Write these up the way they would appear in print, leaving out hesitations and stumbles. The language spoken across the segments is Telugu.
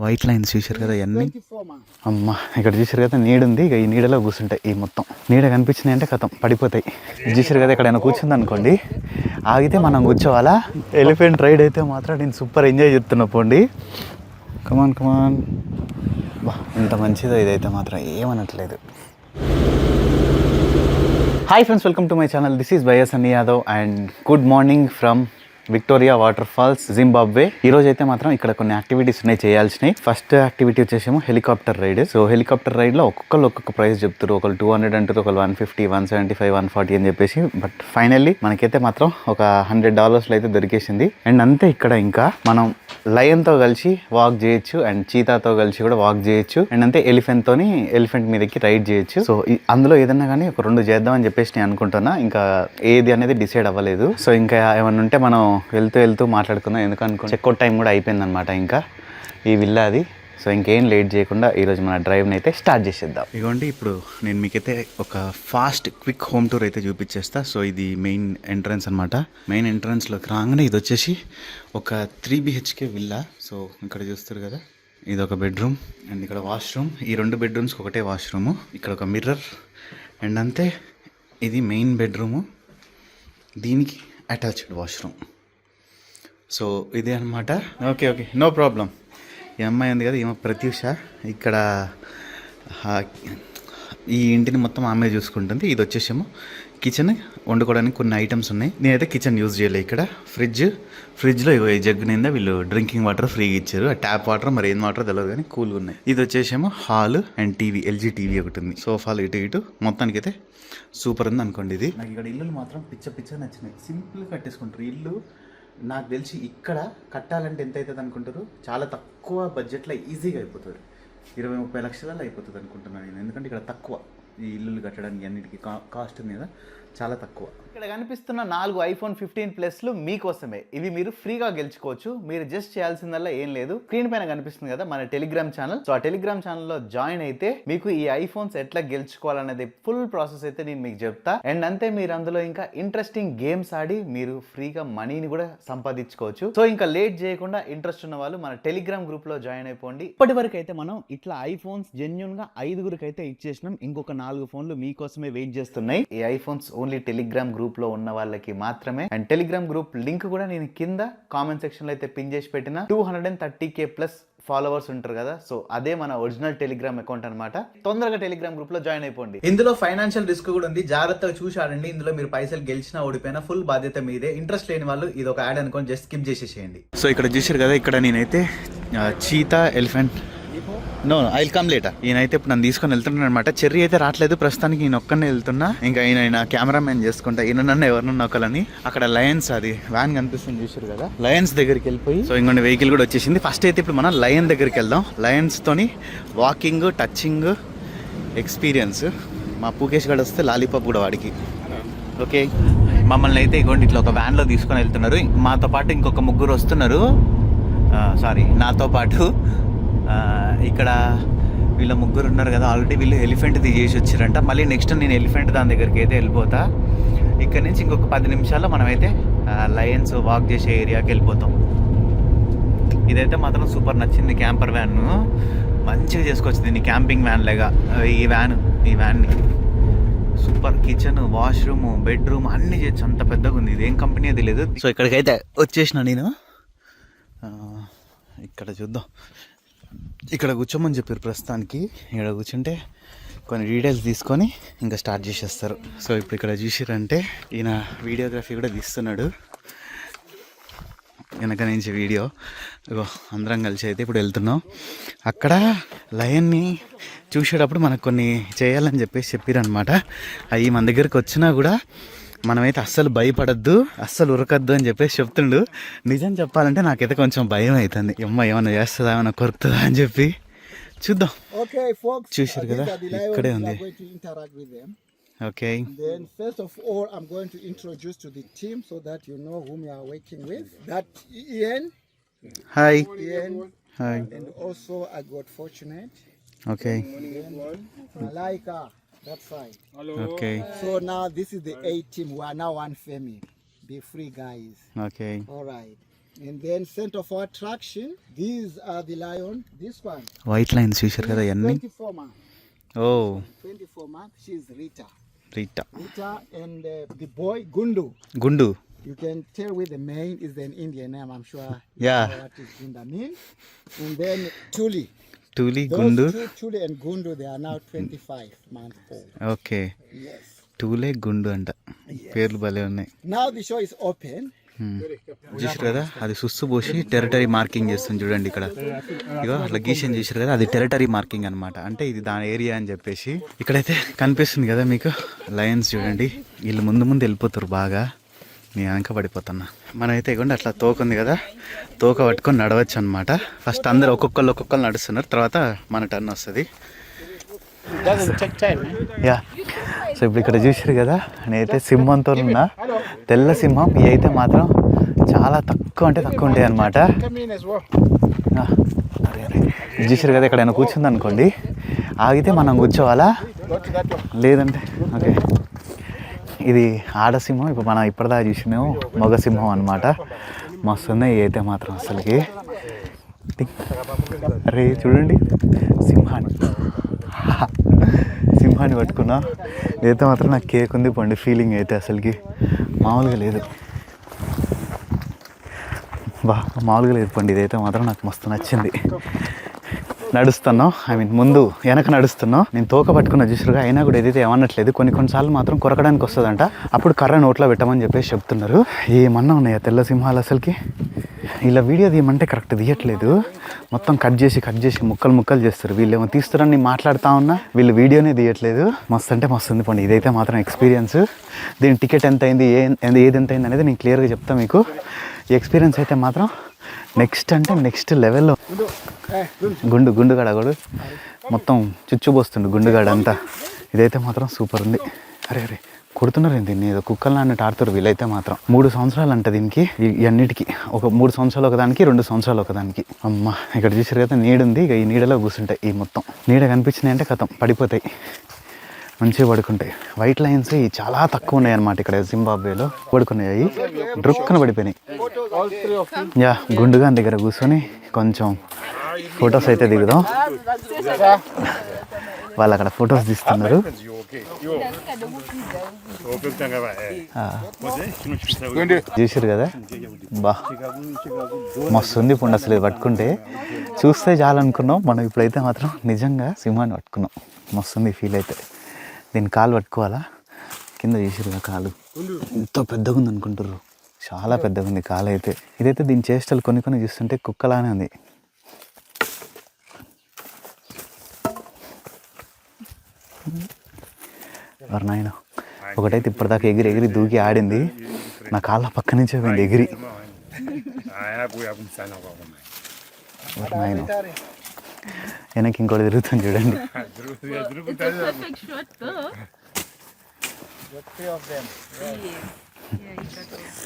వైట్ లైన్స్ చూసారు కదా ఇవన్నీ. అమ్మ ఇక్కడ చూసారు కదా నీడ ఉంది, ఇక ఈ నీడలో కూర్చుంటాయి. ఈ మొత్తం నీడ కనిపించినాయి అంటే కథం పడిపోతాయి. చూసారు కదా ఎక్కడైనా కూర్చుంది అనుకోండి, ఆగితే మనం కూర్చోవాలా. ఎలిఫెంట్ రైడ్ అయితే మాత్రం నేను సూపర్ ఎంజాయ్ చేస్తున్నా పోండి. కమాన్ కమాన్, బా ఇంత మంచిదో ఇదైతే మాత్రం ఏమనట్లేదు. Hi friends, welcome to my channel. This is YS Anni Yadav and good morning from Victoria waterfalls, Zimbabwe. ఈ రోజు అయితే మాత్రం ఇక్కడ కొన్ని యాక్టివిటీస్ ఉన్నాయి చేయాల్సినవి. ఫస్ట్ యాక్టివిటీ వచ్చేసేమో హెలికాప్టర్ రైడ్. సో హెలికాప్టర్ రైడ్లో ఒక్కొక్క ప్రైస్ చెప్తారు. ఒకరు 200 అంటారు, ఒకరు 150, 175, 140 అని చెప్పేసి. బట్ ఫైనల్లీ మనకైతే మాత్రం ఒక $100 అయితే దొరికేసింది. అండ్ అంతే, ఇక్కడ ఇంకా మనం లయన్తో కలిసి వాక్ చేయొచ్చు అండ్ చీతాతో కలిసి కూడా వాక్ చేయొచ్చు. అండ్ అంతే ఎలిఫెంట్ మీదకి రైడ్ చేయొచ్చు. సో అందులో ఏదన్నా కానీ ఒక 2 చేద్దామని చెప్పేసి నేను అనుకుంటున్నా. ఇంకా ఏది అనేది డిసైడ్ అవ్వలేదు. సో ఇంకా ఏమన్నా ఉంటే మనం వెళ్తూ మాట్లాడుకుందాం. ఎందుకనుకో చెక్అవుట్ టైం కూడా అయిపోయిందనమాట ఇంకా ఈ విల్లాది. సో ఇంకేం లేట్ చేయకుండా ఈరోజు మన డ్రైవ్ని అయితే స్టార్ట్ చేసేద్దాం. ఇదిగోండి, ఇప్పుడు నేను మీకైతే ఒక ఫాస్ట్ క్విక్ హోమ్ టూర్ అయితే చూపించేస్తా. సో ఇది మెయిన్ ఎంట్రన్స్ అనమాట. మెయిన్ ఎంట్రన్స్లోకి రాగానే ఇది వచ్చేసి ఒక 3 BHK విల్లా. సో ఇక్కడ చూస్తారు కదా, ఇది ఒక బెడ్రూమ్ అండ్ ఇక్కడ వాష్రూమ్. ఈ 2 బెడ్రూమ్స్కి ఒకటే వాష్రూము. ఇక్కడ ఒక మిర్రర్ అండ్ అంతే. ఇది మెయిన్ బెడ్రూము, దీనికి అటాచ్డ్ వాష్రూమ్. సో ఇదే అనమాట. Okay no problem. ఈ అమ్మాయి ఉంది కదా, ఈమె ప్రత్యూష. ఇక్కడ ఈ ఇంటిని మొత్తం ఆమె చూసుకుంటుంది. ఇది వచ్చేసేమో కిచెన్, వండుకోవడానికి కొన్ని ఐటమ్స్ ఉన్నాయి. నేనైతే కిచెన్ యూజ్ చేయలేదు. ఇక్కడ ఫ్రిడ్జ్లో ఈ జగ్గు నిందా వీళ్ళు డ్రింకింగ్ వాటర్ ఫ్రీగా ఇచ్చారు. ఆ ట్యాప్ వాటర్ మరి ఏం వాటర్ తెలియదు కానీ కూల్గా ఉన్నాయి. ఇది వచ్చేసేమో hall and TV, LG TV ఒకటి ఉంది. సోఫాలు ఇటు మొత్తానికి అయితే సూపర్ ఉంది అనుకోండి. ఇది నాకు ఇక్కడ ఇల్లు మాత్రం పిచ్చ నచ్చినాయి. సింపుల్గా కట్టేసుకుంటారు ఇల్లు. నాకు తెలిసి ఇక్కడ కట్టాలంటే ఎంత అవుతుంది అనుకుంటారు? చాలా తక్కువ బడ్జెట్లో ఈజీగా అయిపోతుంది. 20-30 లక్షలలో అయిపోతుంది అనుకుంటున్నాను నేను. ఎందుకంటే ఇక్కడ తక్కువ ఈ ఇల్లులు కట్టడానికి అన్నిటికీ కాస్ట్ మీద చాలా తక్కువ. ఇక్కడ కనిపిస్తున్న 4 iPhone 15 Plusలు మీకోసమే. ఇవి మీరు ఫ్రీగా గెలుచుకోవచ్చు. మీరు జస్ట్ చేయాల్సిందల్లా ఏం లేదు, స్క్రీన్ పైన కనిపిస్తుంది కదా మన టెలిగ్రామ్ ఛానల్. సో ఆ టెలిగ్రామ్ ఛానల్లో జాయిన్ అయితే మీకు ఈ ఐఫోన్స్ ఎట్లా గెలుచుకోవాలనేది ఫుల్ ప్రాసెస్ అయితే నేను మీకు చెప్తా. అండ్ అంతే, మీరు అందులో ఇంకా ఇంట్రెస్టింగ్ గేమ్స్ ఆడి మీరు ఫ్రీగా మనీని కూడా సంపాదించుకోవచ్చు. సో ఇంకా లేట్ చేయకుండా ఇంట్రెస్ట్ ఉన్న వాళ్ళు మన టెలిగ్రామ్ గ్రూప్ లో జాయిన్ అయిపోండి. ఇప్పటి వరకు అయితే మనం ఇట్లా ఐఫోన్స్ జెన్యూన్ గా 5గురికి అయితే ఇచ్చేసినాం. ఇంకొక 4 ఫోన్లు మీకోసమే వెయిట్ చేస్తున్నాయి. ఈ ఐఫోన్స్ ఓన్లీ టెలిగ్రామ్ గ్రూప్ లో ఉన్న వాళ్ళకి మాత్రమే. అండ్ టెలిగ్రామ్ గ్రూప్ లింక్ కూడా నేను కింద కామెంట్ సెక్షన్ లో అయితే పిన్ చేసి పెట్టిన. 230K+ ఫాలోవర్స్ ఉంటారు కదా, సో అదే మన ఒరిజినల్ టెలిగ్రామ్ అకౌంట్ అనమాట. తొందరగా టెలిగ్రామ్ గ్రూప్ లో జాయిన్ అయిపోండి. ఇందులో ఫైనాన్షియల్ రిస్క్ కూడా ఉంది, జాగ్రత్తగా చూసి ఆడండి. ఇందులో మీరు పైసలు గెలిచినా ఓడిపోయినా ఫుల్ బాధ్యత మీదే. ఇంట్రెస్ట్ లేని వాళ్ళు ఇది ఒక యాడ్ అనుకోని జస్ట్ స్కిప్ చేసేసేయండి. సో ఇక్కడ చూసారు కదా, ఇక్కడ నేనైతే cheetah, elephant, no I will come later. ఈయనైతే ఇప్పుడు నన్ను తీసుకొని వెళ్తున్నాను అనమాట. చెర్రీ అయితే రావట్లేదు ప్రస్తుతానికి, ఈయన ఒక్కనే వెళ్తున్నా. ఇంకా ఈయన కెమెరామెన్ చేసుకుంటా. ఈయన నన్ను ఎవరినన్నా ఒకలని. అక్కడ లయన్స్, అది వ్యాన్ కనిపిస్తుంది చూసారు కదా, లయన్స్ దగ్గరికి వెళ్ళిపోయి. సో ఇంకొన్ని వెహికల్ కూడా వచ్చేసింది. ఫస్ట్ అయితే ఇప్పుడు మనం లయన్ దగ్గరికి వెళ్దాం. లయన్స్ తోని వాకింగ్, టచింగ్ ఎక్స్పీరియన్స్. మా పూకేష్ గడ్ వస్తే లాలీపాప్ కూడా వాడికి. ఓకే, మమ్మల్ని అయితే ఇగోండి ఇట్లా ఒక వ్యాన్లో తీసుకొని వెళ్తున్నారు. మాతో పాటు ఇంకొక 3 వస్తున్నారు. నాతో పాటు ఇక్కడ వీళ్ళ 3 ఉన్నారు కదా. ఆల్రెడీ వీళ్ళు ఎలిఫెంట్ది చేసి వచ్చారంట. మళ్ళీ నెక్స్ట్ నేను ఎలిఫెంట్ దాని దగ్గరికి అయితే వెళ్ళిపోతా. ఇక్కడ నుంచి ఇంకొక 10 నిమిషాల్లో మనమైతే లయన్స్ వాక్ చేసే ఏరియాకి వెళ్ళిపోతాం. ఇదైతే మాత్రం సూపర్ నచ్చింది. క్యాంపర్ వ్యాన్ మంచిగా చేసుకోవచ్చు దీన్ని, క్యాంపింగ్ వ్యాన్ లాగా. ఈ వ్యాన్ని సూపర్. కిచెన్, వాష్రూమ్, బెడ్రూమ్ అన్నీ చేయొచ్చు. అంత పెద్దగా ఉంది. ఇదేం కంపెనీ అది లేదు. సో ఇక్కడికైతే వచ్చేసిన నేను. ఇక్కడ చూద్దాం. ఇక్కడ కూర్చోమని చెప్పారు ప్రస్తుతానికి. ఇక్కడ కూర్చుంటే కొన్ని డీటెయిల్స్ తీసుకొని ఇంకా స్టార్ట్ చేసేస్తారు. సో ఇప్పుడు ఇక్కడ చూసిరంటే ఈయన వీడియోగ్రఫీ కూడా తీస్తున్నాడు వెనక నుంచి వీడియో. అందరం కలిసి అయితే ఇప్పుడు వెళ్తున్నాం. అక్కడ లయన్ని చూసేటప్పుడు మనకు కొన్ని చేయాలని చెప్పేసి చెప్పారనమాట. అవి మన దగ్గరికి వచ్చినా కూడా మనమైతే అస్సలు భయపడద్దు, అస్సలు ఉరకద్దు అని చెప్పేసి చెప్తుండు. నిజం చెప్పాలంటే నాకైతే కొంచెం భయం అవుతుంది. ఏమన్నా చేస్తుందా, ఏమన్నా కొరుకుతుందా అని చెప్పి. చూద్దాం. చూసారు కదా, ఇక్కడే ఉంది. Okay, first of all I'm going to introduce to the team so that you know whom you are working with. That Ian. Hi. Hi. And also I got Fortunate. Okay. Malaika. That side. Hello. Okay. So now this is the A team. We are now one family. Be free, guys. Okay. All right. And then center for attraction, these are the lion. This one, white lines చూశారు కదా ఇవన్నీ 24 months. Oh 24 months, she's Rita. Rita Rita and the boy, Gundu. గుండు You can tell with the name is an Indian name, I'm sure. Yeah. You know what is Gunda mean. And then Tuli. టూలి Those గుండు two, Tuli and Gundu, they are now 25 months old. Okay Yes. టూలే గుండు అంట పేర్లు భలే ఉన్నాయి Now the show is open. చూసారు కదా అది సుస్సు పోసి టెరిటరీ మార్కింగ్ చేస్తుంది చూడండి ఇక్కడ ఇగో అట్లా గీషన్ చూసారు కదా అది టెరిటరీ మార్కింగ్ అనమాట అంటే ఇది దాని ఏరియా అని చెప్పేసి ఇక్కడైతే కనిపిస్తుంది కదా మీకు లయన్స్ చూడండి వీళ్ళు ముందు ముందు వెళ్ళిపోతారు బాగా నేను వెనక పడిపోతున్నా మనమైతే ఇవ్వండి అట్లా తోక ఉంది కదా తోక పట్టుకొని నడవచ్చు అనమాట ఫస్ట్ అందరు ఒక్కొక్కరు నడుస్తున్నారు తర్వాత మన టర్న్ వస్తుంది యా సో ఇప్పుడు ఇక్కడ చూసారు కదా నేనైతే సింహంతో ఉన్నా తెల్ల సింహం ఇవి అయితే మాత్రం చాలా తక్కువ అంటే తక్కువ ఉంటాయి అనమాట చూసారు కదా ఎక్కడైనా కూర్చుంది అనుకోండి ఆగితే మనం కూర్చోవాలా లేదంటే ఓకే ఇది ఆడసింహం ఇప్పుడు మనం ఇప్పటిదాకా చూసినాము మగ సింహం అనమాట మస్తు ఉన్నాయి ఇవి అయితే మాత్రం అసలుకి అరే చూడండి సింహాన్ని పట్టుకున్నా ఇదైతే మాత్రం నాకు కేక్ ఉంది పండి ఫీలింగ్ అయితే అసలుకి మామూలుగా లేదు మామూలుగా లేదు పండి ఇదైతే మాత్రం నాకు మస్తు నచ్చింది నడుస్తున్నాం ముందు వెనక నడుస్తున్నాం నేను తోక పట్టుకున్న చూసారుగా అయినా కూడా ఏదైతే ఏమన్నట్లేదు కొన్నిసార్లు మాత్రం కొరకడానికి వస్తుందంట అప్పుడు కర్ర నోట్లో పెట్టమని చెప్పేసి చెప్తున్నారు ఏమన్నా ఉన్నాయా తెల్ల సింహాలు అసలుకి ఇలా వీడియో తీయమంటే కరెక్ట్ తీయట్లేదు మొత్తం కట్ చేసి ముక్కలు చేస్తారు వీళ్ళు ఏమో తీస్తారని మాట్లాడుతూ ఉన్నా వీళ్ళు వీడియోనే తీయట్లేదు మస్తు అంటే మస్తు ఉంది పండి ఇదైతే మాత్రం ఎక్స్పీరియన్స్ దీని టికెట్ ఎంత అయింది ఏది ఎంత అయింది అనేది నేను క్లియర్గా చెప్తాను మీకు ఈ ఎక్స్పీరియన్స్ అయితే మాత్రం నెక్స్ట్ లెవెల్లో గుండుగాడ కూడా మొత్తం చుచ్చుపోస్తుండు గుండుగాడ అంతా ఇదైతే మాత్రం సూపర్ ఉంది అరే కొడుతున్నారు దీన్ని ఏదో కుక్కలు అన్నట్టు ఆడుతారు వీళ్ళైతే మాత్రం 3 సంవత్సరాలు అంట దీనికి అన్నిటికీ ఒక 3 సంవత్సరాలు ఒకదానికి 2 సంవత్సరాలు ఒకదానికి అమ్మ ఇక్కడ చూసారు కదా నీడ ఉంది ఇక ఈ నీడలో కూర్చుంటాయి ఈ మొత్తం నీడ కనిపించినాయి అంటే కథం పడిపోతాయి మంచిగా పడుకుంటాయి వైట్ లైన్స్ చాలా తక్కువ ఉన్నాయి అన్నమాట ఇక్కడ జింబాబ్వేలో పడుకున్నాయి డ్రుక్కన పడిపోయినాయి యా గుండుగా దగ్గర కూర్చొని కొంచెం ఫొటోస్ అయితే దిగుదాం వాళ్ళు అక్కడ ఫొటోస్ తీస్తున్నారు చూసారు కదా మస్తు ఉంది ఇప్పుడు అసలు పట్టుకుంటే చూస్తే చాలనుకున్నాం మనం ఇప్పుడైతే మాత్రం నిజంగా సింహాన్ని పట్టుకున్నాం మస్తుంది ఫీల్ అయితే దీన్ని కాలు పట్టుకోవాలా కింద చూసారు కాలు ఎంతో పెద్దగా ఉంది అనుకుంటారు చాలా పెద్దగా ఉంది కాలు అయితే ఇదైతే దీని చేష్టలు కొన్ని చూస్తుంటే కుక్కలానే ఉంది నాయన ఒకటైతే ఇప్పటిదాకా ఎగిరి దూకి ఆడింది నా కాళ్ళ పక్క నుంచే పోయింది ఎగిరి నాయన వెనక్కి ఇంకోటి తిరుగుతుంది చూడండి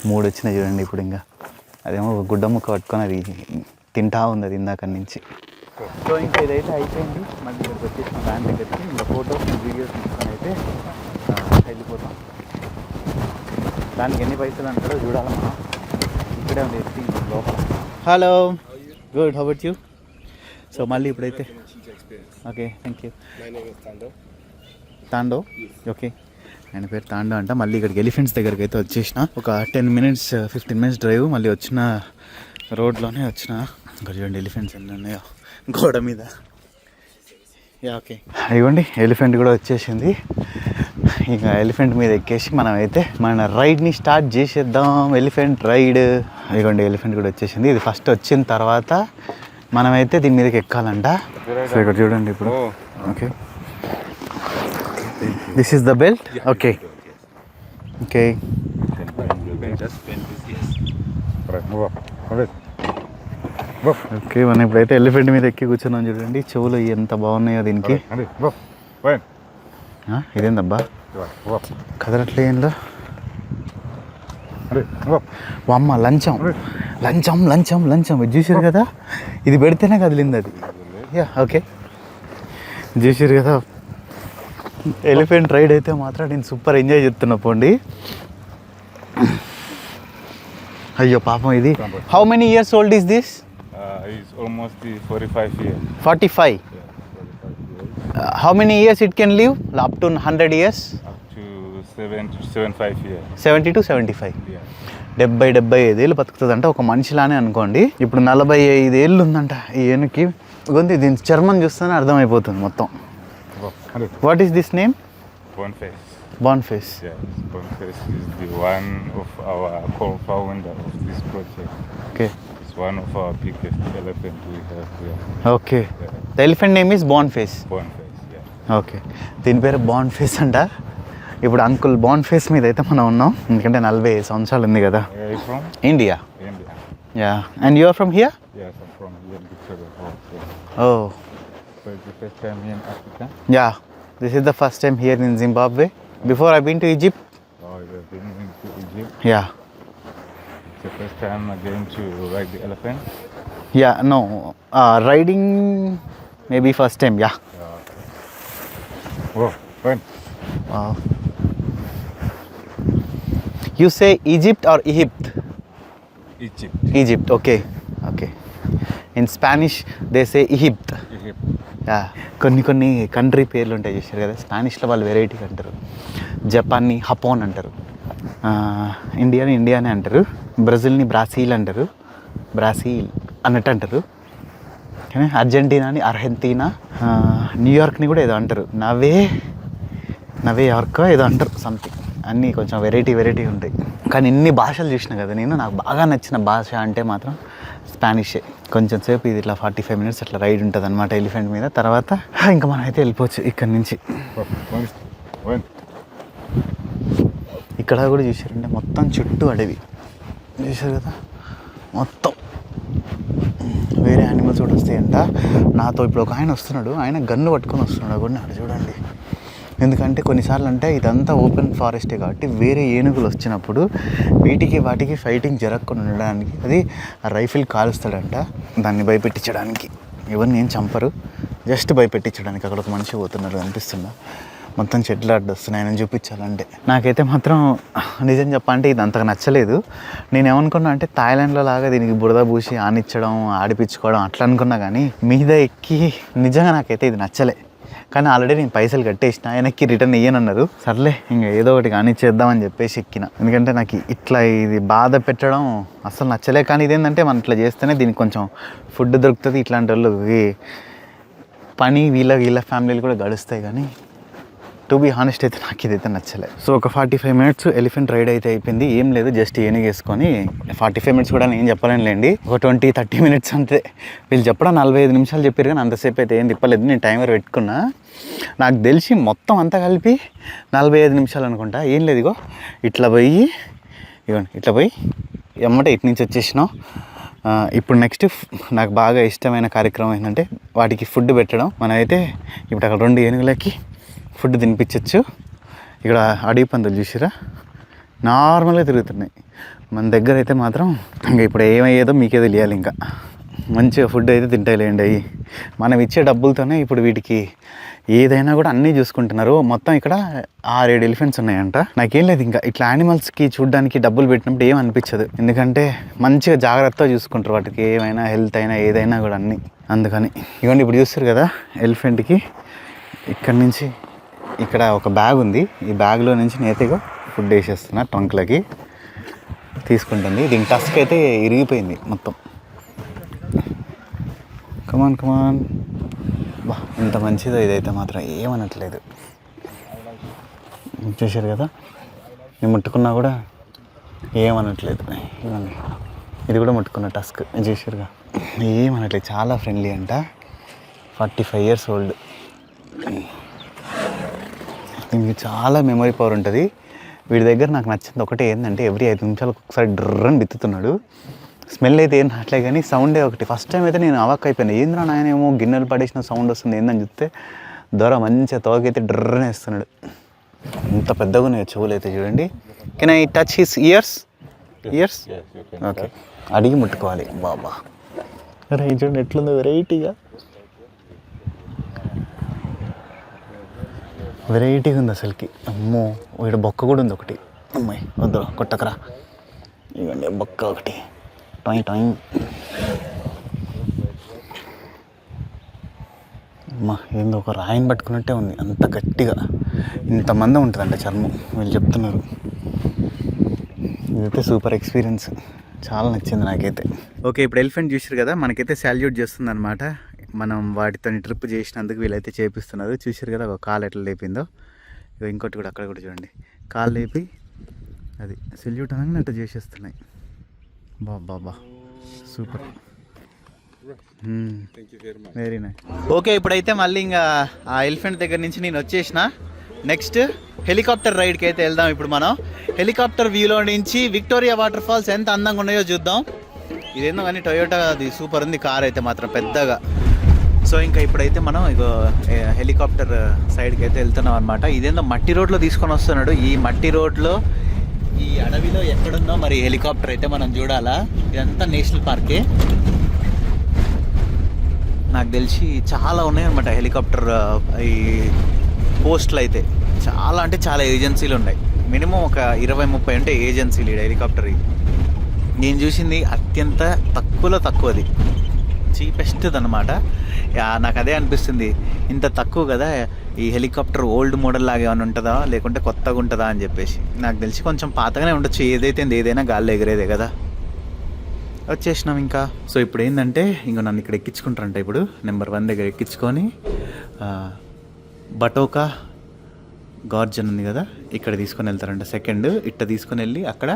మూడు వచ్చినాయి చూడండి ఇప్పుడు ఇంకా అదేమో గుడ్డ ముక్క పట్టుకొని అది తింటా ఉంది అది ఇందాక నుంచి సో ఇంకా ఇదైతే అయిపోయింది మళ్ళీ ఇక్కడికి వచ్చేసిన వ్యాన్ దగ్గరికి ఇంకా ఫొటోస్ వీడియోస్ తీసుకొని అయితే వెళ్ళిపోతాం దానికి ఎన్ని పైసలు అంటారో చూడాలి మనం ఇక్కడే ఉంది ఎత్తి లోపల hello good how about you so మళ్ళీ ఇప్పుడైతే ఓకే థ్యాంక్ యూ తాండో ఓకే ఆయన పేరు తాండో అంట మళ్ళీ ఇక్కడికి ఎలిఫెంట్స్ దగ్గరికి అయితే వచ్చేసిన ఒక 10 మినిట్స్ 15 మినిట్స్ డ్రైవ్ మళ్ళీ వచ్చిన రోడ్లోనే వచ్చిన ఇంకా చూడండి ఎలిఫెంట్స్ ఎన్ని ఉన్నాయో గోడ మీద యా ఓకే ఇవ్వండి ఎలిఫెంట్ కూడా వచ్చేసింది ఇక ఎలిఫెంట్ మీద ఎక్కేసి మనం అయితే మన రైడ్ని స్టార్ట్ చేసేద్దాం ఎలిఫెంట్ రైడ్ ఇవ్వండి ఎలిఫెంట్ కూడా వచ్చేసింది ఇది ఫస్ట్ వచ్చిన తర్వాత మనమైతే దీని మీదకి ఎక్కాలంట సో ఇక్కడ చూడండి ఇప్పుడు okay this is the belt okay okay okay మనం ఇప్పుడైతే ఎలిఫెంట్ మీద ఎక్కి కూర్చున్నాం చూడండి చెవులు ఎంత బాగున్నాయో దీనికి ఇదేందబ్బా కదలట్లే ఏందో అమ్మ లంచం లంచం లంచం లంచం ఇది చూసారు కదా ఇది పెడితేనే కదిలింది అది యా ఓకే చూసారు కదా ఎలిఫెంట్ రైడ్ అయితే మాత్రం నేను సూపర్ ఎంజాయ్ చేస్తున్నా పోండి అయ్యో పాపం ఇది. How many years old is this? He's almost the 45 years. 45. Yeah, 45 years. How many years it can live? Up to 100 years? Up to 75 years. 70 to 75. Yeah. 75 ఏళ్ళు బతుకుతుందంట ఒక మనిషిలానే అనుకోండి. ఇప్పుడు 45 ఏళ్ళు ఉందంట ఈ ఏనుకి. గొంతు దీని చర్మం చూస్తేనే అర్థమైపోతుంది మొత్తం. What is this name? Boniface. Boniface. Yes, Boniface is the one of our co-founder of this project. Okay. It's one of our biggest elephant we have here. Okay. Yeah. The elephant name is Boniface. Boniface, yeah. Okay, దీని పేరు బాన్ఫేస్ అంట. ఇప్పుడు అంకుల్ బాన్ఫేస్ మీద అయితే మనం ఉన్నాం, ఎందుకంటే 40 సంవత్సరాలు ఉంది కదా. Where are you from? India. India. Yeah, and you are from here? Yes, I'm from here in Victoria Falls. Yeah. Oh So it's the first time here in Africa? Yeah, this is the first time here in Zimbabwe. Before I been to Egypt. Oh, you've been into Egypt? Yeah. It's the first time again to ride the elephant? Yeah, no, riding maybe first time. Yeah. Whoa, run. You say Egypt or Egypt? Egypt. Egypt, okay. Okay. In Spanish, they say Egypt. Egypt. Yeah, కొన్ని కంట్రీ పేర్లు ఉంటాయి చూసారు కదా, స్పానిష్లో వాళ్ళు వెరైటీగా అంటారు. జపాన్ని హపోన్ అంటారు, ఇండియాని ఇండియానే అంటారు, బ్రెజిల్ని బ్రాసీల్ అంటారు, బ్రాసీల్ అన్నట్టు అంటారు. కానీ అర్జెంటీనాని అర్జెంటీనా, న్యూయార్క్ని కూడా ఏదో అంటారు, నవే యార్క్ ఏదో అంటారు సంథింగ్. అన్నీ కొంచెం వెరైటీ ఉంటాయి. కానీ ఇన్ని భాషలు చూసిన కదా నేను, నాకు బాగా నచ్చిన భాష అంటే మాత్రం స్పానిషే. కొంచెం సేపు ఇది ఇట్లా 45 minutes అట్లా రైడ్ ఉంటుంది అనమాట ఎలిఫెంట్ మీద. తర్వాత ఇంకా మనం అయితే వెళ్ళిపోవచ్చు ఇక్కడి నుంచి. ఇక్కడ కూడా చూసారంటే మొత్తం చుట్టూ అడవి చూసారు కదా, మొత్తం వేరే యానిమల్స్ కూడా వస్తాయంట. నాతో ఇప్పుడు ఒక ఆయన వస్తున్నాడు, ఆయన గన్ను పట్టుకొని వస్తున్నాడు కూడా, అక్కడ చూడండి. ఎందుకంటే కొన్నిసార్లు అంటే ఇదంతా ఓపెన్ ఫారెస్టే కాబట్టి వేరే ఏనుగులు వచ్చినప్పుడు వాటికి ఫైటింగ్ జరగకుండా ఉండడానికి అది రైఫిల్ కాలుస్తాడంట, దాన్ని భయపెట్టించడానికి. ఎవరిని ఏం చంపరు, జస్ట్ భయపెట్టించడానికి. అక్కడ ఒక మనిషి పోతున్నాడు అనిపిస్తుందా, మొత్తం చెట్లు అడ్డు వస్తున్నాయి ఆయన చూపించాలంటే. నాకైతే మాత్రం నిజం చెప్పాలంటే ఇది అంతగా నచ్చలేదు. నేను ఏమనుకున్నా అంటే థాయిలాండ్లో లాగా దీనికి బురద పూసి ఆనిచ్చడం, ఆడిపించుకోవడం అట్లా అనుకున్నా, కానీ మీద ఎక్కి నిజంగా నాకైతే ఇది నచ్చలే. కానీ ఆల్రెడీ నేను పైసలు కట్టేసిన, ఆయనకి రిటర్న్ ఇయ్యనన్నారు. సర్లే ఇంకా ఏదో ఒకటి కానిచ్చేద్దామని చెప్పేసి ఎక్కిన. ఎందుకంటే నాకు ఇట్లా ఇది బాధ పెట్టడం అసలు నచ్చలే. కానీ ఇదేంటంటే మనం ఇట్లా చేస్తేనే దీనికి కొంచెం ఫుడ్ దొరుకుతుంది, ఇట్లాంటి వాళ్ళకి పని వీళ్ళ ఫ్యామిలీలు కూడా గడుస్తాయి. కానీ టు బీ హానెస్ట్ అయితే నాకు ఇదైతే నచ్చలే. సో ఒక 45 minutes ఎలిఫెంట్ రైడ్ అయితే అయిపోయింది. ఏం లేదు, జస్ట్ ఏనుగేసుకొని 45 minutes కూడా నేను చెప్పలేనులేండి, ఒక 20-30 minutes అంతే. వీళ్ళు చెప్పడం 45 నిమిషాలు చెప్పారు, కానీ అంతసేపు అయితే ఏం తిప్పలేదు. నేను టైమర్ పెట్టుకున్నా, నాకు తెలిసి మొత్తం అంతా కలిపి 45 నిమిషాలు అనుకుంటా. ఏం లేదు, ఇగో ఇట్లా పోయి ఎమ్మటే ఇటు నుంచి వచ్చేసినాం. ఇప్పుడు నెక్స్ట్ నాకు బాగా ఇష్టమైన కార్యక్రమం ఏంటంటే వాటికి ఫుడ్ పెట్టడం. మనమైతే ఇప్పుడు అక్కడ 2 ఏనుగులకి ఫుడ్ తినిపించవచ్చు. ఇక్కడ అడవి పందులు చూసిరా నార్మల్గా తిరుగుతున్నాయి. మన దగ్గర అయితే మాత్రం ఇంకా ఇప్పుడు ఏమయ్యేదో మీకే తెలియాలి. ఇంకా మంచిగా ఫుడ్ అయితే తింటాయిలేండి. అవి మనం ఇచ్చే డబ్బులతోనే ఇప్పుడు వీటికి ఏదైనా కూడా అన్నీ చూసుకుంటున్నారు. మొత్తం ఇక్కడ 6-7 ఎలిఫెంట్స్ ఉన్నాయంట. నాకేం లేదు, ఇంకా ఇట్లా యానిమల్స్కి చూడడానికి డబ్బులు పెట్టినప్పుడు ఏం అనిపించదు, ఎందుకంటే మంచిగా జాగ్రత్తగా చూసుకుంటారు వాటికి, ఏమైనా హెల్త్ అయినా ఏదైనా కూడా అన్నీ. అందుకని ఇవ్వండి, ఇప్పుడు చూస్తారు కదా ఎలిఫెంట్కి ఇక్కడ నుంచి ఇక్కడ ఒక బ్యాగ్ ఉంది. ఈ బ్యాగ్లో నుంచి నేతగా ఫుడ్ వేసేస్తున్నా, ట్రంక్లకి తీసుకుంటుంది. దీని టస్క్ అయితే ఇరిగిపోయింది మొత్తం. కమాన్ బా, ఇంత మంచిదో ఇదైతే మాత్రం ఏమనట్లేదు. చూశారు కదా, నేను ముట్టుకున్నా కూడా ఏమనట్లేదు. ఇవ్వండి, ఇది కూడా ముట్టుకున్న టస్క్ చూశారుగా, ఏమనట్లేదు. చాలా ఫ్రెండ్లీ అంట, 45 years old. దీనికి చాలా మెమరీ పవర్ ఉంటుంది. వీడి దగ్గర నాకు నచ్చింది ఒకటే ఏంటంటే ఎవ్రీ 5 నిమిషాలకు ఒకసారి డ్రర్రని బిత్తుతున్నాడు. స్మెల్ అయితే ఏం రావట్లే, కానీ సౌండే ఒకటి. ఫస్ట్ టైం అయితే నేను అవాక్ అయిపోయాను, ఏంద్రా నాయనేమో గిన్నెలు పడేసిన సౌండ్ వస్తుంది ఏందని చూస్తే దొర మంచిగా తోకైతే డ్రర్రని వేస్తున్నాడు. ఇంత పెద్దగా ఉన్నాయి చెవులు అయితే చూడండి. Can I touch his years? Okay, అడిగి ముట్టుకోవాలి. బాబా అరే చూడండి ఎట్లుందో వెరైటీగా ఉంది అసలుకి. అమ్మో, వీడు బొక్క కూడా ఉంది ఒకటి. అమ్మాయి వద్దురా కొట్టకరా. ఇవ్వండి బొక్క ఒకటి టాయ్ టాయ్. అమ్మా ఏందో ఒక రాయిని పట్టుకున్నట్టే ఉంది, అంత గట్టిగా ఇంతమంది ఉంటుందంట చర్మం వీళ్ళు చెప్తున్నారు. ఇదైతే సూపర్ ఎక్స్పీరియన్స్, చాలా నచ్చింది నాకైతే. ఓకే, ఇప్పుడు ఎలిఫెంట్ చూసారు కదా, మనకైతే సాల్యూట్ చేస్తుంది అనమాట. మనం వాటితో ట్రిప్ చేసినందుకు వీళ్ళైతే చేపిస్తున్నారు. చూసారు కదా ఒక కాలు ఎట్లా లేపిందో. ఇంకోటి కూడా అక్కడ కూడా చూడండి, కాలు లేపి అది సెల్యూట్ అనగానే అట్లా చేసేస్తున్నాయి. బాబా సూపర్, వెరీ నైస్. ఓకే, ఇప్పుడైతే మళ్ళీ ఇంకా ఆ ఎలిఫెంట్ దగ్గర నుంచి నేను వచ్చేసిన. నెక్స్ట్ హెలికాప్టర్ రైడ్కి అయితే వెళ్దాం. ఇప్పుడు మనం హెలికాప్టర్ వ్యూలో నుంచి విక్టోరియా వాటర్ ఫాల్స్ ఎంత అందంగా ఉన్నాయో చూద్దాం. ఇదేందో కానీ టొయోటా అది సూపర్ ఉంది కార్ అయితే మాత్రం పెద్దగా. సో ఇంకా ఇప్పుడైతే మనం ఇగో హెలికాప్టర్ సైడ్కి అయితే వెళ్తున్నాం అనమాట. ఇదేందో మట్టి రోడ్లో తీసుకొని వస్తున్నాడు. ఈ మట్టి రోడ్లో ఈ అడవిలో ఎక్కడుందో మరి హెలికాప్టర్ అయితే మనం చూడాలా. ఇదంతా నేషనల్ పార్కే. నాకు తెలిసి చాలా ఉన్నాయన్నమాట హెలికాప్టర్ ఈ పోస్టులు అయితే. చాలా అంటే చాలా ఏజెన్సీలు ఉన్నాయి, మినిమం ఒక 20-30 ఉంటాయి ఏజెన్సీలు ఈ హెలికాప్టర్. నేను చూసింది అత్యంత తక్కువలో తక్కువది, చీపెస్ట్ది అనమాట. నాకు అదే అనిపిస్తుంది, ఇంత తక్కువ కదా ఈ హెలికాప్టర్ ఓల్డ్ మోడల్ లాగా ఏమైనా ఉంటుందా లేకుంటే కొత్తగా ఉంటుందా అని చెప్పేసి. నాకు తెలిసి కొంచెం పాతగానే ఉండొచ్చు, ఏదైనా గాల్లో ఎగిరేదే కదా. వచ్చేసినాం ఇంకా. సో ఇప్పుడు ఏంటంటే ఇంకో నన్ను ఇక్కడ ఎక్కించుకుంటారంట. ఇప్పుడు నెంబర్ 1 దగ్గర ఎక్కించుకొని బటోకా గార్జన్ ఉంది కదా, ఇక్కడ తీసుకొని వెళ్తారంట. సెకండ్ ఇట్ట తీసుకొని వెళ్ళి అక్కడ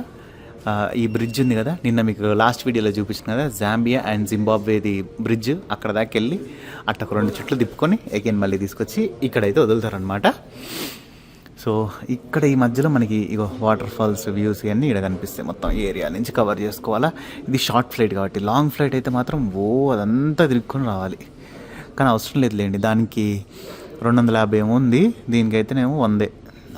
ఈ బ్రిడ్జ్ ఉంది కదా, నిన్న మీకు లాస్ట్ వీడియోలో చూపించిన కదా, జాంబియా అండ్ జింబాబ్వేది బ్రిడ్జ్, అక్కడ దాకా వెళ్ళి అట్ట 2 చుట్లు తిప్పుకొని అగైన్ మళ్ళీ తీసుకొచ్చి ఇక్కడైతే వదులుతారనమాట. సో ఇక్కడ ఈ మధ్యలో మనకి ఇగో వాటర్ ఫాల్స్ వ్యూస్ ఇవన్నీ ఇక్కడ కనిపిస్తాయి. మొత్తం ఏరియా నుంచి కవర్ చేసుకోవాలా. ఇది షార్ట్ ఫ్లైట్ కాబట్టి, లాంగ్ ఫ్లైట్ అయితే మాత్రం అదంతా తిరుక్కొని రావాలి. కానీ అవసరం లేదులేండి, దానికి 250 ఏమో ఉంది, దీనికైతే నేను 100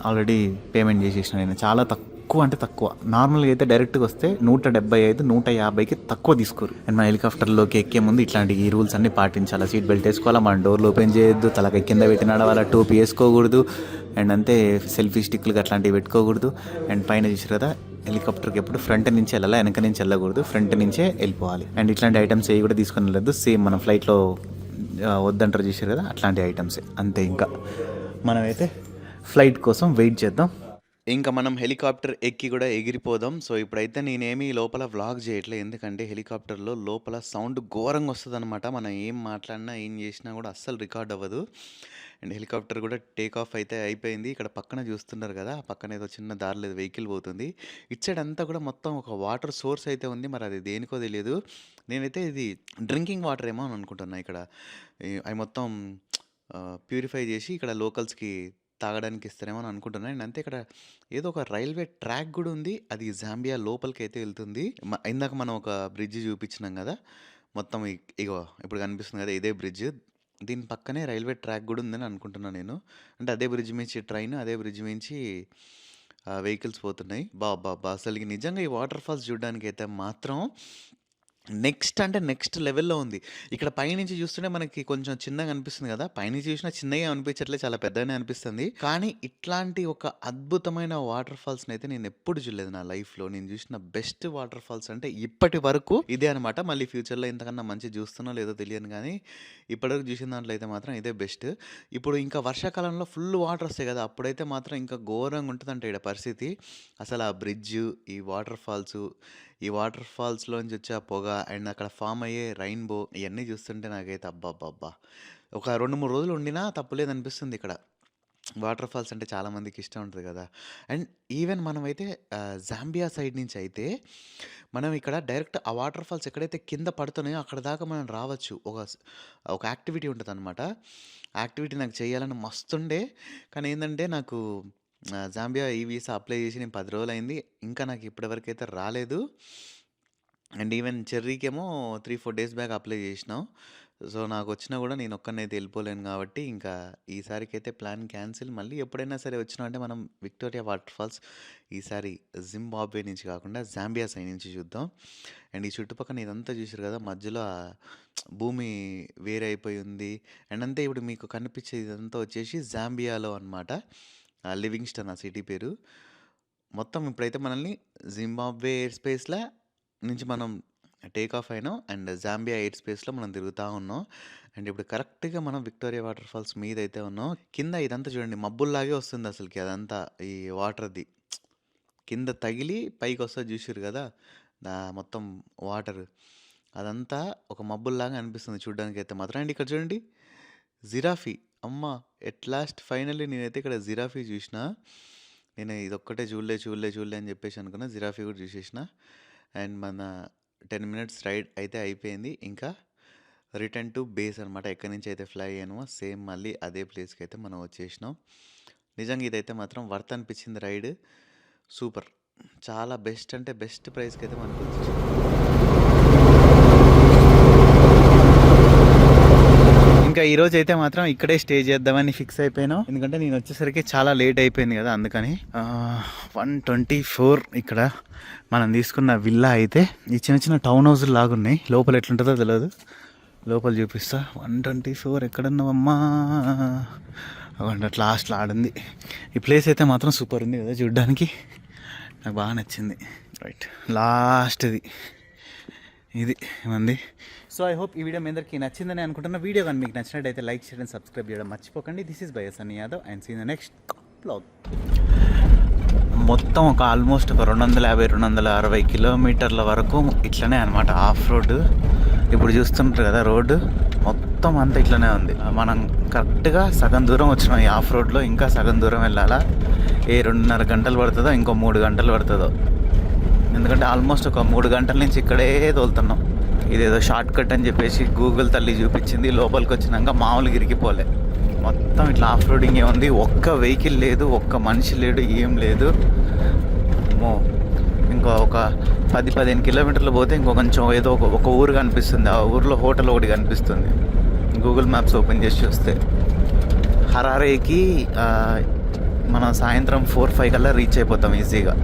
ఆల్రెడీ పేమెంట్ చేసేసిన. నేను చాలా తక్కువ అంటే తక్కువ. నార్మల్గా అయితే డైరెక్ట్గా వస్తే 175, 150కి తక్కువ తీసుకోరు. అండ్ మన హెలికాప్టర్లోకి ఎక్కే ముందు ఇట్లాంటి ఈ రూల్స్ అన్నీ పాటించాలి. సీట్ బెల్ట్ వేసుకోవాలా, మన డోర్లు ఓపెన్ చేయొద్దు, తలకి కింద పెట్టి నడవాలా, టోపీ వేసుకోకూడదు, అండ్ అంతే సెల్ఫీ స్టిక్లు అట్లాంటివి పెట్టుకోకూడదు. అండ్ పైన చూసారు కదా, హెలికాప్టర్కి ఎప్పుడు ఫ్రంట్ నుంచి వెళ్ళాలా, వెనక నుంచి వెళ్ళకూడదు, ఫ్రంట్ నుంచే వెళ్ళిపోవాలి. అండ్ ఇట్లాంటి ఐటమ్స్ ఏవి కూడా తీసుకొని వెళ్ళద్దు. సేమ్ మనం ఫ్లైట్లో వద్దంటారు చూసారు కదా, అట్లాంటి ఐటమ్సే అంతే. ఇంకా మనమైతే ఫ్లైట్ కోసం వెయిట్ చేద్దాం. ఇంకా మనం హెలికాప్టర్ ఎక్కి కూడా ఎగిరిపోదాం. సో ఇప్పుడైతే నేనేమి లోపల వ్లాగ్ చేయట్లేదు, ఎందుకంటే హెలికాప్టర్లో లోపల సౌండ్ ఘోరంగా వస్తుంది అనమాట. మనం ఏం మాట్లాడినా ఏం చేసినా కూడా అస్సలు రికార్డ్ అవ్వదు. అండ్ హెలికాప్టర్ కూడా టేక్ ఆఫ్ అయితే అయిపోయింది. ఇక్కడ పక్కన చూస్తున్నారు కదా, పక్కన ఏదో చిన్న దారి లేదు, వెహికల్ పోతుంది. ఇటు సైడ్ అంతా కూడా మొత్తం ఒక వాటర్ సోర్స్ అయితే ఉంది, మరి అది దేనికో తెలియదు. నేనైతే ఇది డ్రింకింగ్ వాటర్ ఏమో అని అనుకుంటున్నా. ఇక్కడ అవి మొత్తం ప్యూరిఫై చేసి ఇక్కడ లోకల్స్కి తాగడానికి ఇస్తారేమో అని అనుకుంటున్నాను. అండ్ అంతే ఇక్కడ ఏదో ఒక రైల్వే ట్రాక్ కూడా ఉంది, అది జాంబియా లోపలికి అయితే వెళ్తుంది. ఇందాక మనం ఒక బ్రిడ్జ్ చూపించినాం కదా, మొత్తం ఇగో ఇప్పుడు కనిపిస్తుంది కదా, ఇదే బ్రిడ్జ్. దీని పక్కనే రైల్వే ట్రాక్ కూడా ఉందని అనుకుంటున్నాను నేను. అంటే అదే బ్రిడ్జ్ మించి ట్రైన్, అదే బ్రిడ్జ్ మించి వెహికల్స్ పోతున్నాయి. బాబా అసలు నిజంగా ఈ వాటర్ ఫాల్స్ చూడడానికి అయితే మాత్రం నెక్స్ట్ లెవెల్లో ఉంది. ఇక్కడ పైనుంచి చూస్తుంటే మనకి కొంచెం చిన్నగా అనిపిస్తుంది కదా, పైనుంచి చూసినా చిన్నగా అనిపించట్లే, చాలా పెద్దగానే అనిపిస్తుంది. కానీ ఇట్లాంటి ఒక అద్భుతమైన వాటర్ ఫాల్స్ని అయితే నేను ఎప్పుడు చూడలేదు నా లైఫ్లో. నేను చూసిన బెస్ట్ వాటర్ ఫాల్స్ అంటే ఇప్పటి వరకు ఇదే అనమాట. మళ్ళీ ఫ్యూచర్లో ఇంతకన్నా మంచి చూస్తున్నా లేదో తెలియదు, కానీ ఇప్పటివరకు చూసిన దాంట్లో అయితే మాత్రం ఇదే బెస్ట్. ఇప్పుడు ఇంకా వర్షాకాలంలో ఫుల్ వాటర్ వస్తాయి కదా, అప్పుడైతే మాత్రం ఇంకా ఘోరంగా ఉంటుందంట ఇక్కడ పరిస్థితి. అసలు ఆ బ్రిడ్జ్, ఈ వాటర్ ఫాల్స్లోంచి వచ్చే ఆ పొగ, అండ్ అక్కడ ఫామ్ అయ్యే రెయిన్బో, ఇవన్నీ చూస్తుంటే నాకైతే అబ్బా ఒక 2-3 రోజులు ఉండినా తప్పులేదనిపిస్తుంది ఇక్కడ. వాటర్ ఫాల్స్ అంటే చాలామందికి ఇష్టం ఉంటుంది కదా. అండ్ ఈవెన్ మనమైతే జాంబియా సైడ్ నుంచి అయితే మనం ఇక్కడ డైరెక్ట్ ఆ వాటర్ ఫాల్స్ ఎక్కడైతే కింద పడుతున్నాయో అక్కడ దాకా మనం రావచ్చు. ఒక యాక్టివిటీ ఉంటుంది అనమాట. యాక్టివిటీ నాకు చేయాలని మస్తుండే, కానీ ఏంటంటే నాకు జాంబియా ఈ వీసా అప్లై చేసి నేను 10 రోజులు అయింది, ఇంకా నాకు ఇప్పటివరకు అయితే రాలేదు. అండ్ ఈవెన్ చెర్రీకేమో 3-4 డేస్ బ్యాక్ అప్లై చేసినాం. సో నాకు వచ్చినా కూడా నేను ఒక్కనైతే వెళ్ళిపోలేను కాబట్టి ఇంకా ఈసారికైతే ప్లాన్ క్యాన్సిల్. మళ్ళీ ఎప్పుడైనా సరే వచ్చినా అంటే మనం విక్టోరియా వాటర్ ఫాల్స్ ఈసారి జింబాబ్వే నుంచి కాకుండా జాంబియా సైడ్ నుంచి చూద్దాం. అండ్ ఈ చుట్టుపక్కల ఇదంతా చూసారు కదా, మధ్యలో భూమి వేరే అయిపోయి ఉంది. అండ్ అంతే ఇప్పుడు మీకు కనిపించేది ఇదంతా వచ్చేసి జాంబియాలో అనమాట, లివింగ్స్టన్ ఆ సిటీ పేరు. మొత్తం ఇప్పుడైతే మనల్ని జింబాబ్వే ఎయిర్ స్పేస్లో నుంచి మనం టేక్ ఆఫ్ అయినాం అండ్ జాంబియా ఎయిర్ స్పేస్లో మనం తిరుగుతూ ఉన్నాం. అండ్ ఇప్పుడు కరెక్ట్గా మనం విక్టోరియా వాటర్ ఫాల్స్ మీద అయితే ఉన్నాం. కింద ఇదంతా చూడండి మబ్బుల్లాగే వస్తుంది అసలుకి, అదంతా ఈ వాటర్ది కింద తగిలి పైకి వస్తుంది చూసారు కదా మొత్తం వాటర్, అదంతా ఒక మబ్బుల్లాగా అనిపిస్తుంది చూడడానికి అయితే మాత్రం. అండ్ ఇక్కడ చూడండి జిరాఫీ, అమ్మ ఎట్ లాస్ట్ ఫైనల్లీ నేనైతే ఇక్కడ జిరాఫీ చూసిన. నేను ఇదొక్కటే చూడలే అని చెప్పేసి అనుకున్నా, జిరాఫీ కూడా చూసేసిన. అండ్ మన 10 minutes రైడ్ అయితే అయిపోయింది. ఇంకా రిటర్న్ టు బేస్ అనమాట, ఎక్కడి నుంచి అయితే ఫ్లై అయ్యానో సేమ్ మళ్ళీ అదే ప్లేస్కి అయితే మనం వచ్చేసినాం. నిజంగా ఇదైతే మాత్రం వర్త్ అనిపించింది రైడ్, సూపర్, చాలా బెస్ట్ అంటే బెస్ట్ ప్రైస్కి అయితే మనకు వచ్చేసింది. ఇంకా ఈరోజు అయితే మాత్రం ఇక్కడే స్టే చేద్దామని ఫిక్స్ అయిపోయాను, ఎందుకంటే నేను వచ్చేసరికి చాలా లేట్ అయిపోయింది కదా, అందుకని 124 ఇక్కడ మనం తీసుకున్న విల్లా అయితే ఈ చిన్న చిన్న టౌన్ హౌస్ లాగా ఉన్నాయి. లోపల ఎట్లుంటుందో తెలియదు, లోపల చూపిస్తా. 124 ఎక్కడున్నావమ్మా, అట్లా లాస్ట్లో ఆడింది. ఈ ప్లేస్ అయితే మాత్రం సూపర్ ఉంది కదా చూడ్డానికి, నాకు బాగా నచ్చింది. రైట్ లాస్ట్ది ఇది మంది. సో ఐ హోప్ ఈ వీడియో మీ అందరికీ నచ్చిందని అనుకుంటున్నా. వీడియో కానీ మీకు నచ్చినట్టయితే లైక్ చేయడం, సబ్స్క్రైబ్ చేయడం మర్చిపోకండి. This is by Sunny Yadav and see the next blog. మొత్తం ఒక ఆల్మోస్ట్ ఒక 250-260 కిలోమీటర్ల వరకు ఇట్లనే అనమాట ఆఫ్ రోడ్. ఇప్పుడు చూస్తుంటారు కదా రోడ్డు మొత్తం అంతా ఇట్లనే ఉంది. మనం కరెక్ట్గా సగం దూరం వచ్చినాం ఈ ఆఫ్ రోడ్లో, ఇంకా సగం దూరం వెళ్ళాలా. 2.5 గంటలు పడుతుందో ఇంకో 3 గంటలు పడుతుందో, ఎందుకంటే ఆల్మోస్ట్ ఒక 3 గంటల నుంచి ఇక్కడే తోలుతున్నాం. ఇదేదో షార్ట్ కట్ అని చెప్పేసి గూగుల్ తల్లి చూపించింది, లోపలికి వచ్చినాక మామూలుగా ఇరికిపోలే. మొత్తం ఇట్లా ఆఫ్ రోడింగే ఉంది, ఒక్క వెహికల్ లేదు, ఒక్క మనిషి లేడు, ఏం లేదు. ఇంకో ఒక 10-15 కిలోమీటర్లు పోతే ఇంకో కొంచెం ఏదో ఒక ఊరు కనిపిస్తుంది, ఆ ఊరిలో హోటల్ ఒకటి కనిపిస్తుంది గూగుల్ మ్యాప్స్ ఓపెన్ చేసి చూస్తే. హరారేకి మనం సాయంత్రం 4-5 కల్లా రీచ్ అయిపోతాం ఈజీగా.